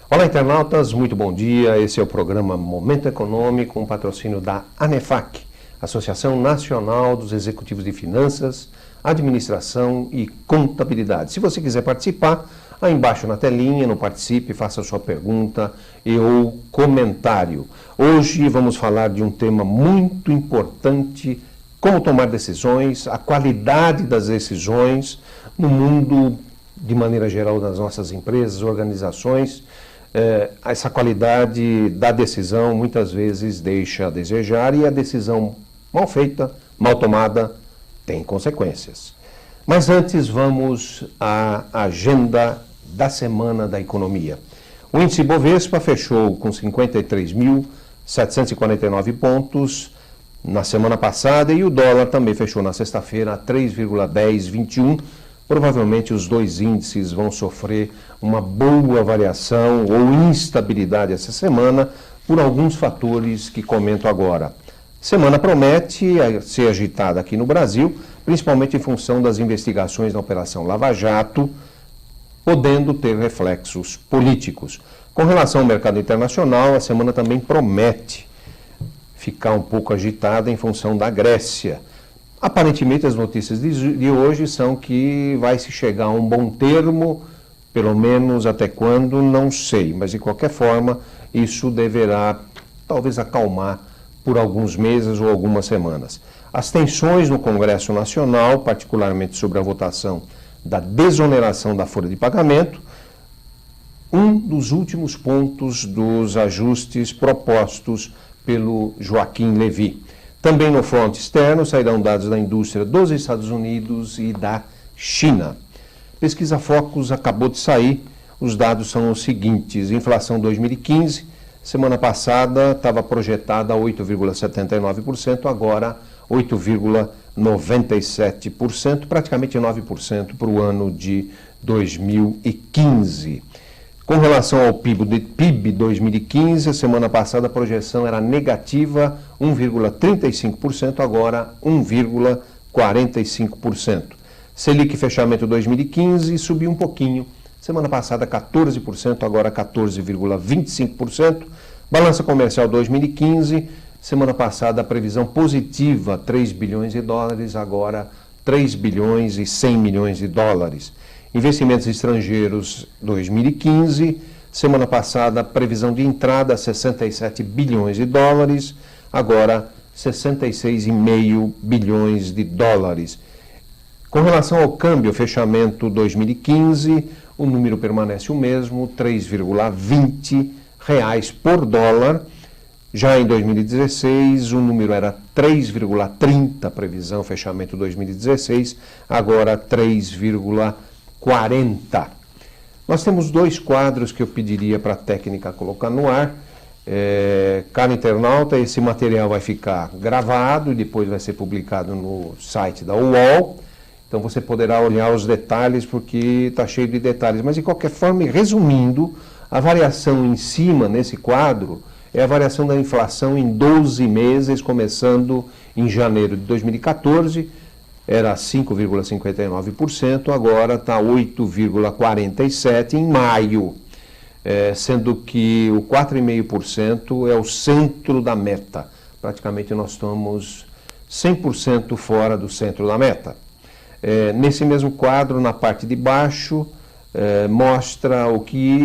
Olá, internautas, muito bom dia. Esse é o programa Momento Econômico, um patrocínio da ANEFAC, Associação Nacional dos Executivos de Finanças, Administração e Contabilidade. Se você quiser participar, aí embaixo na telinha, no Participe, faça a sua pergunta ou comentário. Hoje vamos falar de um tema muito importante, como tomar decisões, a qualidade das decisões no mundo, de maneira geral, das nossas empresas, organizações. Essa qualidade da decisão muitas vezes deixa a desejar e a decisão mal feita, mal tomada, tem consequências. Mas antes vamos à agenda da semana da economia. O índice Bovespa fechou com 53.749 pontos na semana passada e o dólar também fechou na sexta-feira a 3,1021. Provavelmente os dois índices vão sofrer uma boa variação ou instabilidade essa semana por alguns fatores que comento agora. Semana promete ser agitada aqui no Brasil, principalmente em função das investigações na Operação Lava Jato, podendo ter reflexos políticos. Com relação ao mercado internacional, a semana também promete ficar um pouco agitada em função da Grécia. Aparentemente, as notícias de hoje são que vai se chegar a um bom termo, pelo menos até quando, não sei. Mas, de qualquer forma, isso deverá, talvez, acalmar por alguns meses ou algumas semanas. As tensões no Congresso Nacional, particularmente sobre a votação da desoneração da folha de pagamento, um dos últimos pontos dos ajustes propostos pelo Joaquim Levy. Também no fronte externo sairão dados da indústria dos Estados Unidos e da China. Pesquisa Focus acabou de sair, os dados são os seguintes: inflação 2015, semana passada estava projetada a 8,79%, agora 8,97%, praticamente 9% para o ano de 2015. Com relação ao PIB 2015, a semana passada a projeção era negativa 1,35%, agora 1,45%. Selic fechamento 2015 subiu um pouquinho, semana passada 14%, agora 14,25%. Balança comercial 2015, semana passada a previsão positiva 3 bilhões de dólares, agora 3 bilhões e 100 milhões de dólares. Investimentos estrangeiros 2015, semana passada previsão de entrada 67 bilhões de dólares, agora 66,5 bilhões de dólares. Com relação ao câmbio, fechamento 2015, o número permanece o mesmo, R$ 3,20 por dólar. Já em 2016, o número era 3,30, previsão fechamento 2016, agora 3,40. Nós temos dois quadros que eu pediria para a técnica colocar no ar. Caro internauta, esse material vai ficar gravado e depois vai ser publicado no site da UOL. Então você poderá olhar os detalhes porque está cheio de detalhes. Mas de qualquer forma, resumindo, a variação em cima nesse quadro é a variação da inflação em 12 meses, começando em janeiro de 2014. Era 5,59%, agora está 8,47% em maio, sendo que o 4,5% é o centro da meta. Praticamente nós estamos 100% fora do centro da meta. Nesse mesmo quadro, na parte de baixo, mostra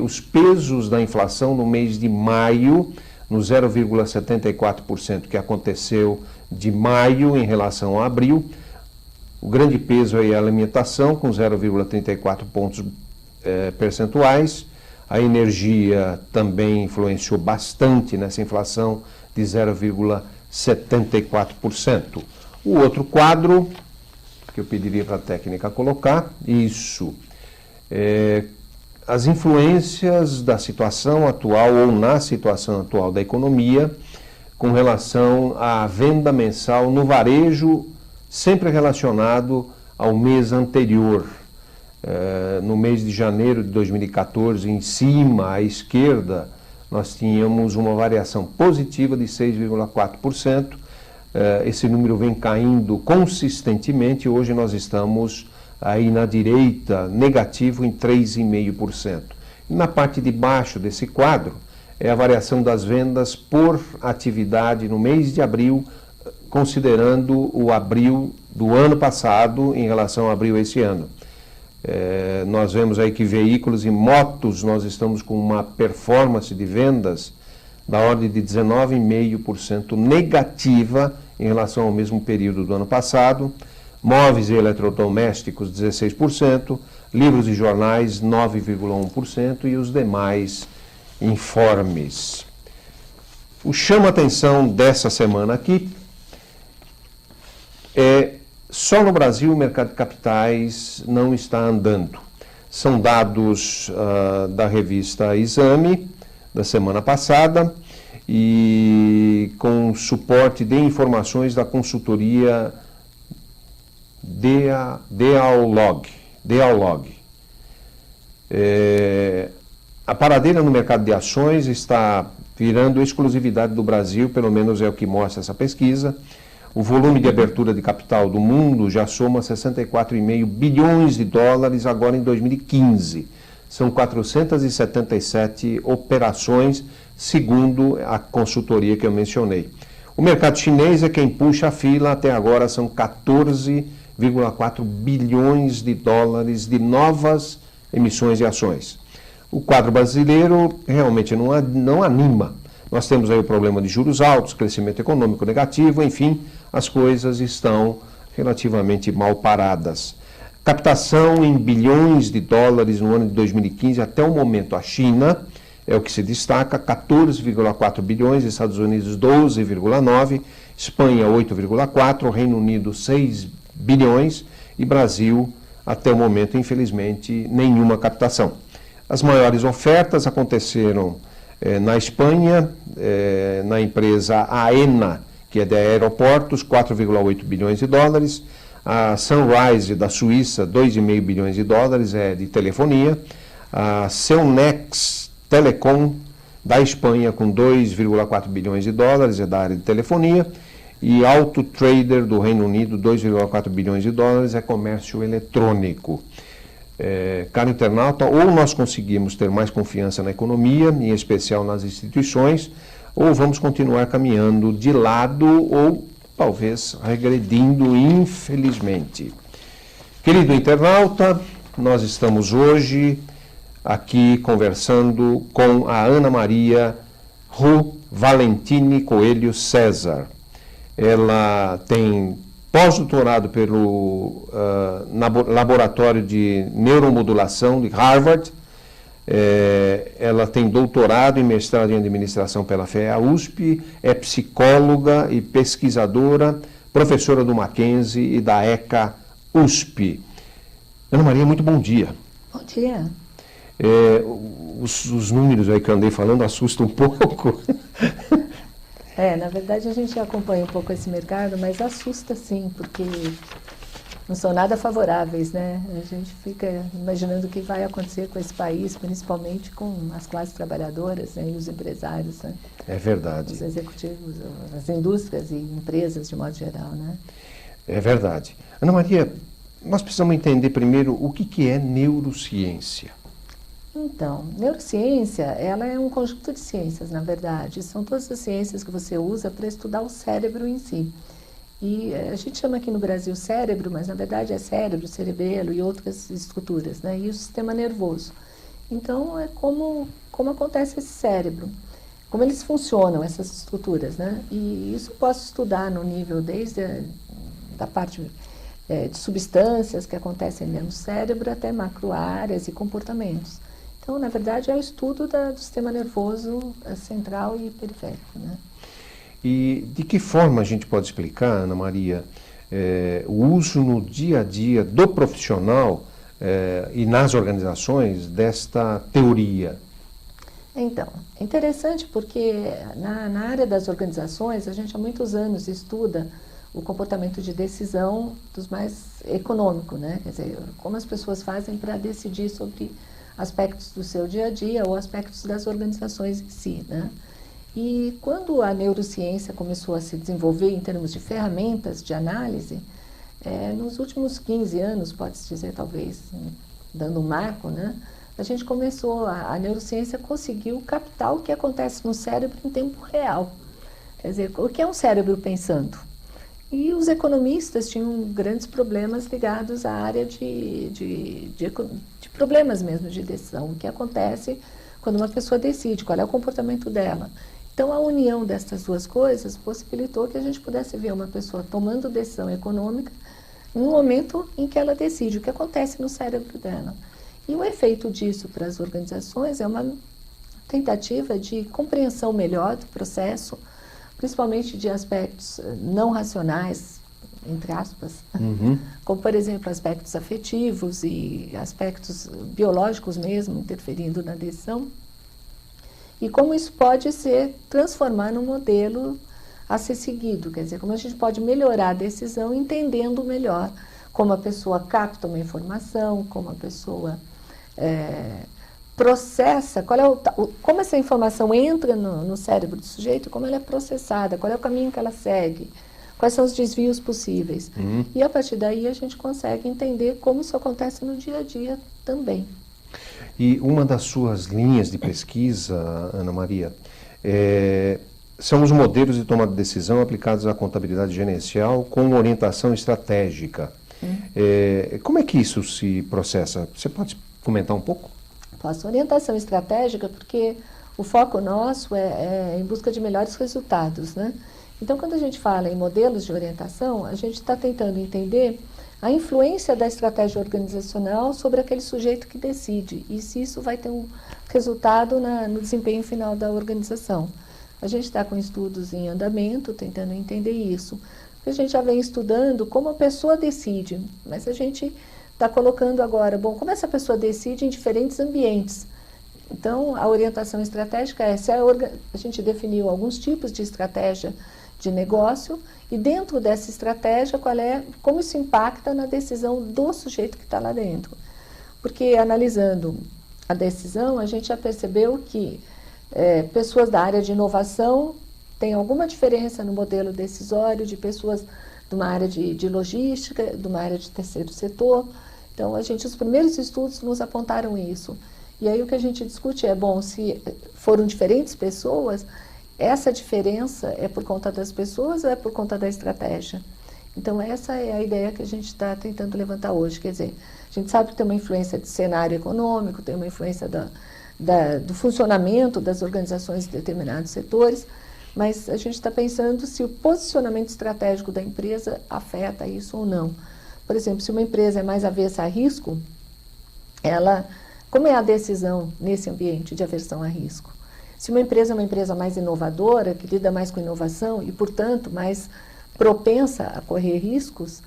os pesos da inflação no mês de maio, no 0,74% que aconteceu de maio em relação a abril. O grande peso aí é a alimentação, com 0,34 pontos percentuais. A energia também influenciou bastante nessa inflação de 0,74%. O outro quadro, que eu pediria para a técnica colocar, as influências da situação atual ou na situação atual da economia com relação à venda mensal no varejo, sempre relacionado ao mês anterior. No mês de janeiro de 2014, em cima, à esquerda, nós tínhamos uma variação positiva de 6,4%. Esse número vem caindo consistentemente. Hoje nós estamos aí na direita, negativo em 3,5%. Na parte de baixo desse quadro é a variação das vendas por atividade no mês de abril, considerando o abril do ano passado em relação a abril esse ano. Nós vemos aí que veículos e motos, nós estamos com uma performance de vendas da ordem de 19,5% negativa em relação ao mesmo período do ano passado. Móveis e eletrodomésticos, 16%, livros e jornais, 9,1% e os demais informes. O chama-atenção dessa semana aqui é só no Brasil o mercado de capitais não está andando. São dados da revista Exame, da semana passada, e com suporte de informações da consultoria Dealog. A paradeira no mercado de ações está virando exclusividade do Brasil, pelo menos é o que mostra essa pesquisa. O volume de abertura de capital do mundo já soma 64,5 bilhões de dólares agora em 2015. São 477 operações, segundo a consultoria que eu mencionei. O mercado chinês é quem puxa a fila, até agora são 14,4 bilhões de dólares de novas emissões de ações. O quadro brasileiro realmente não anima. Nós temos aí o problema de juros altos, crescimento econômico negativo, enfim, as coisas estão relativamente mal paradas. Captação em bilhões de dólares no ano de 2015, até o momento a China é o que se destaca, 14,4 bilhões, Estados Unidos 12,9, Espanha 8,4, Reino Unido 6 bilhões e Brasil, até o momento, infelizmente, nenhuma captação. As maiores ofertas aconteceram na Espanha, na empresa Aena, que é de aeroportos, 4,8 bilhões de dólares. A Sunrise, da Suíça, 2,5 bilhões de dólares, é de telefonia. A Cellnex Telecom, da Espanha, com 2,4 bilhões de dólares, é da área de telefonia. E Auto Trader, do Reino Unido, 2,4 bilhões de dólares, é comércio eletrônico. Caro internauta, ou nós conseguimos ter mais confiança na economia, em especial nas instituições, ou vamos continuar caminhando de lado ou talvez regredindo, infelizmente. Querido internauta, nós estamos hoje aqui conversando com a Ana Maria Ru Valentini Coelho César. Ela tem pós-doutorado pelo Laboratório de Neuromodulação de Harvard. Ela tem doutorado e mestrado em administração pela FEA-USP, é psicóloga e pesquisadora, professora do Mackenzie e da ECA-USP. Ana Maria, muito bom dia. Bom dia. Os números aí que eu andei falando assustam um pouco. Na verdade a gente acompanha um pouco esse mercado, mas assusta sim, porque não são nada favoráveis, né? A gente fica imaginando o que vai acontecer com esse país, principalmente com as classes trabalhadoras, né, e os empresários, né? É verdade. Os executivos, as indústrias e empresas de modo geral, né? É verdade. Ana Maria, nós precisamos entender primeiro o que é neurociência. Então, neurociência, ela é um conjunto de ciências, na verdade. São todas as ciências que você usa para estudar o cérebro em si. E a gente chama aqui no Brasil cérebro, mas na verdade é cérebro, cerebelo e outras estruturas, né? E o sistema nervoso. Então, é como acontece esse cérebro, como eles funcionam, essas estruturas, né? E isso eu posso estudar no nível desde da parte de substâncias que acontecem dentro do cérebro até macroáreas e comportamentos. Então, na verdade, é o estudo do sistema nervoso central e periférico, né? E de que forma a gente pode explicar, Ana Maria, o uso no dia a dia do profissional e nas organizações desta teoria? Então, é interessante porque na área das organizações a gente há muitos anos estuda o comportamento de decisão dos mais econômicos, né? Quer dizer, como as pessoas fazem para decidir sobre aspectos do seu dia a dia ou aspectos das organizações em si, né? E quando a neurociência começou a se desenvolver em termos de ferramentas de análise, nos últimos 15 anos, pode-se dizer talvez, dando um marco, né? A gente começou, a neurociência conseguiu captar o que acontece no cérebro em tempo real. Quer dizer, o que é um cérebro pensando? E os economistas tinham grandes problemas ligados à área de problemas mesmo de decisão. O que acontece quando uma pessoa decide, qual é o comportamento dela. Então, a união dessas duas coisas possibilitou que a gente pudesse ver uma pessoa tomando decisão econômica no momento em que ela decide, o que acontece no cérebro dela. E o efeito disso para as organizações é uma tentativa de compreensão melhor do processo, principalmente de aspectos não racionais, entre aspas, como, por exemplo, aspectos afetivos e aspectos biológicos mesmo, interferindo na decisão, e como isso pode se transformar num modelo a ser seguido, quer dizer, como a gente pode melhorar a decisão entendendo melhor como a pessoa capta uma informação, como a pessoa processa, como essa informação entra no cérebro do sujeito, como ela é processada, qual é o caminho que ela segue, quais são os desvios possíveis. E a partir daí a gente consegue entender como isso acontece no dia a dia também. E uma das suas linhas de pesquisa, Ana Maria, são os modelos de tomada de decisão aplicados à contabilidade gerencial com orientação estratégica. Como é que isso se processa? Você pode comentar um pouco? Posso. Orientação estratégica, porque o foco nosso é em busca de melhores resultados, né? Então, quando a gente fala em modelos de orientação, a gente está tentando entender a influência da estratégia organizacional sobre aquele sujeito que decide e se isso vai ter um resultado no desempenho final da organização. A gente está com estudos em andamento, tentando entender isso. A gente já vem estudando como a pessoa decide, mas a gente está colocando agora, bom, como essa pessoa decide em diferentes ambientes. Então, a orientação estratégica é, a gente definiu alguns tipos de estratégia de negócio e dentro dessa estratégia, como isso impacta na decisão do sujeito que está lá dentro. Porque analisando a decisão, a gente já percebeu que pessoas da área de inovação têm alguma diferença no modelo decisório de pessoas de uma área de logística, de uma área de terceiro setor. Então, os primeiros estudos nos apontaram isso. E aí o que a gente discute é, bom, se foram diferentes pessoas, essa diferença é por conta das pessoas ou é por conta da estratégia? Então, essa é a ideia que a gente está tentando levantar hoje. Quer dizer, a gente sabe que tem uma influência de cenário econômico, tem uma influência do funcionamento das organizações de determinados setores, mas a gente está pensando se o posicionamento estratégico da empresa afeta isso ou não. Por exemplo, se uma empresa é mais avessa a risco, como é a decisão nesse ambiente de aversão a risco? Se uma empresa é uma empresa mais inovadora, que lida mais com inovação e, portanto, mais propensa a correr riscos,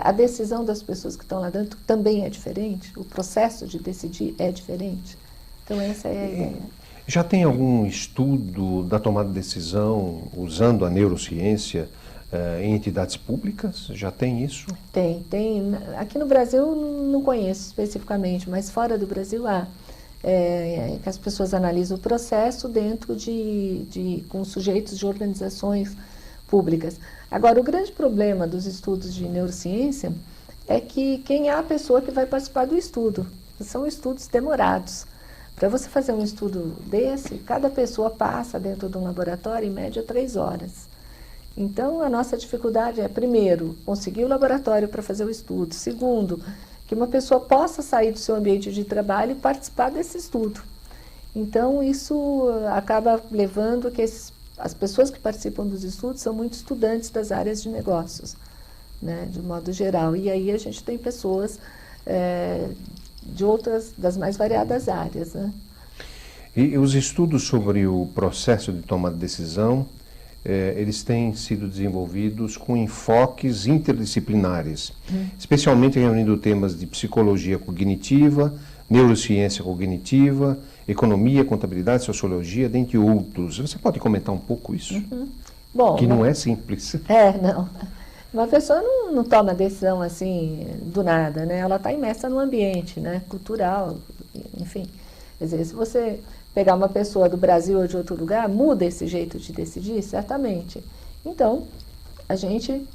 a decisão das pessoas que estão lá dentro também é diferente, o processo de decidir é diferente. Então, essa é a ideia. Já tem algum estudo da tomada de decisão usando a neurociência em entidades públicas? Já tem isso? Tem. Aqui no Brasil não conheço especificamente, mas fora do Brasil há. Que as pessoas analisam o processo dentro com sujeitos de organizações públicas. Agora, o grande problema dos estudos de neurociência é que quem é a pessoa que vai participar do estudo. São estudos demorados. Para você fazer um estudo desse, cada pessoa passa dentro de um laboratório, em média, 3 horas. Então, a nossa dificuldade é, primeiro, conseguir o laboratório para fazer o estudo. Segundo, que uma pessoa possa sair do seu ambiente de trabalho e participar desse estudo. Então, isso acaba levando que as pessoas que participam dos estudos são muito estudantes das áreas de negócios, né, de modo geral. E aí a gente tem pessoas das mais variadas áreas, né? E os estudos sobre o processo de tomada de decisão, eles têm sido desenvolvidos com enfoques interdisciplinares, especialmente reunindo temas de psicologia cognitiva, neurociência cognitiva, economia, contabilidade, sociologia, dentre outros. Você pode comentar um pouco isso? Bom, que não é simples. Não. Uma pessoa não toma decisão assim do nada, né? Ela está imersa no ambiente, né? Cultural, enfim. Quer dizer, se você pegar uma pessoa do Brasil ou de outro lugar, muda esse jeito de decidir? Certamente. Então, a gente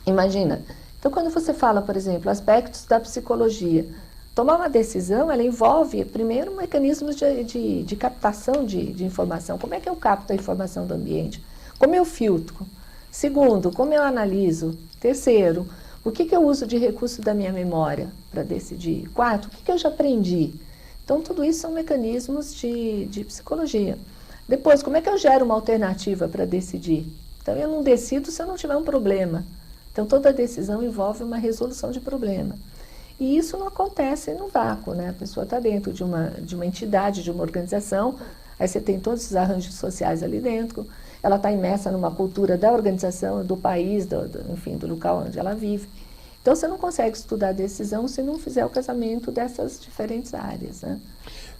imagina. Então, quando você fala, por exemplo, aspectos da psicologia, tomar uma decisão, ela envolve, primeiro, mecanismos de captação de informação. Como é que eu capto a informação do ambiente? Como eu filtro? Segundo, como eu analiso? Terceiro, o que eu uso de recurso da minha memória para decidir? Quarto, o que eu já aprendi? Então, tudo isso são mecanismos de psicologia. Depois, como é que eu gero uma alternativa para decidir? Então, eu não decido se eu não tiver um problema. Então, toda decisão envolve uma resolução de problema. E isso não acontece no vácuo, né? A pessoa está dentro de uma entidade, de uma organização, aí você tem todos os arranjos sociais ali dentro, ela está imersa numa cultura da organização, do país, enfim, do local onde ela vive. Então, você não consegue estudar a decisão se não fizer o casamento dessas diferentes áreas, né?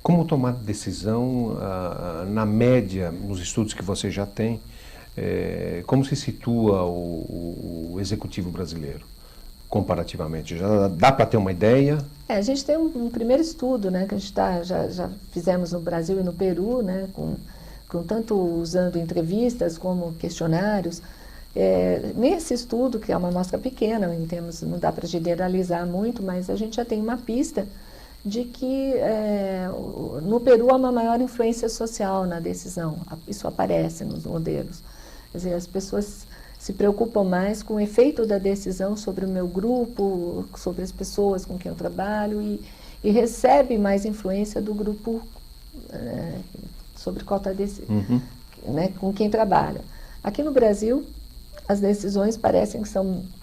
Como tomar decisão, na média, nos estudos que você já tem, como se situa o executivo brasileiro, comparativamente? Já dá para ter uma ideia? A gente tem um primeiro estudo, né, que a gente já fizemos no Brasil e no Peru, né, com tanto usando entrevistas como questionários. Nesse estudo, que é uma amostra pequena, em termos, não dá para generalizar muito, mas a gente já tem uma pista de que no Peru há uma maior influência social na decisão. Isso aparece nos modelos. Quer dizer, as pessoas se preocupam mais com o efeito da decisão sobre o meu grupo, sobre as pessoas com quem eu trabalho e recebe mais influência do grupo sobre qual está né, com quem trabalha. Aqui no Brasil, as decisões parecem que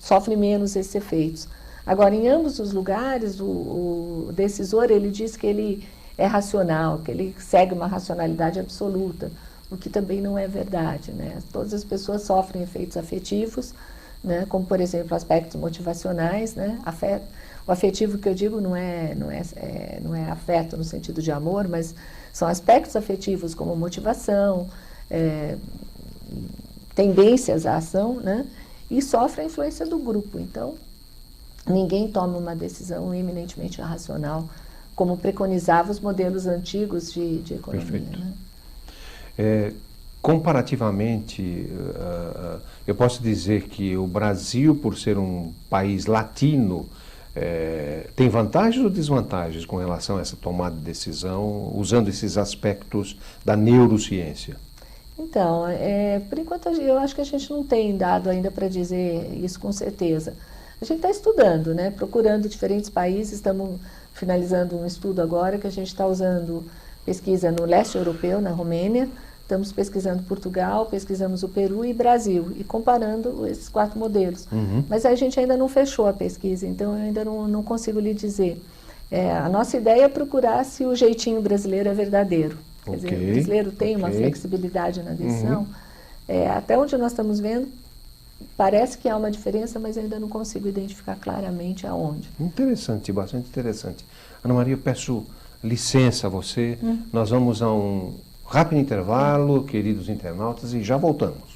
sofrem menos esses efeitos. Agora, em ambos os lugares, o decisor, ele diz que ele é racional, que ele segue uma racionalidade absoluta, o que também não é verdade, né? Todas as pessoas sofrem efeitos afetivos, né? Como, por exemplo, aspectos motivacionais, né? O afetivo que eu digo não é afeto no sentido de amor, mas são aspectos afetivos como motivação, tendências à ação, né? E sofre a influência do grupo. Então, ninguém toma uma decisão eminentemente racional, como preconizavam os modelos antigos de economia. Perfeito. Né? Comparativamente, eu posso dizer que o Brasil, por ser um país latino, tem vantagens ou desvantagens com relação a essa tomada de decisão, usando esses aspectos da neurociência? Então, por enquanto eu acho que a gente não tem dado ainda para dizer isso com certeza. A gente está estudando, né? Procurando diferentes países, estamos finalizando um estudo agora que a gente está usando pesquisa no leste europeu, na Romênia, estamos pesquisando Portugal, pesquisamos o Peru e Brasil, e comparando esses 4 modelos. Mas a gente ainda não fechou a pesquisa, então eu ainda não consigo lhe dizer. A nossa ideia é procurar se o jeitinho brasileiro é verdadeiro. Quer dizer, o brasileiro tem uma flexibilidade na decisão. Até onde nós estamos vendo, parece que há uma diferença, mas ainda não consigo identificar claramente aonde. Interessante, bastante interessante. Ana Maria, eu peço licença a você. Nós vamos a um rápido intervalo, queridos internautas, e já voltamos.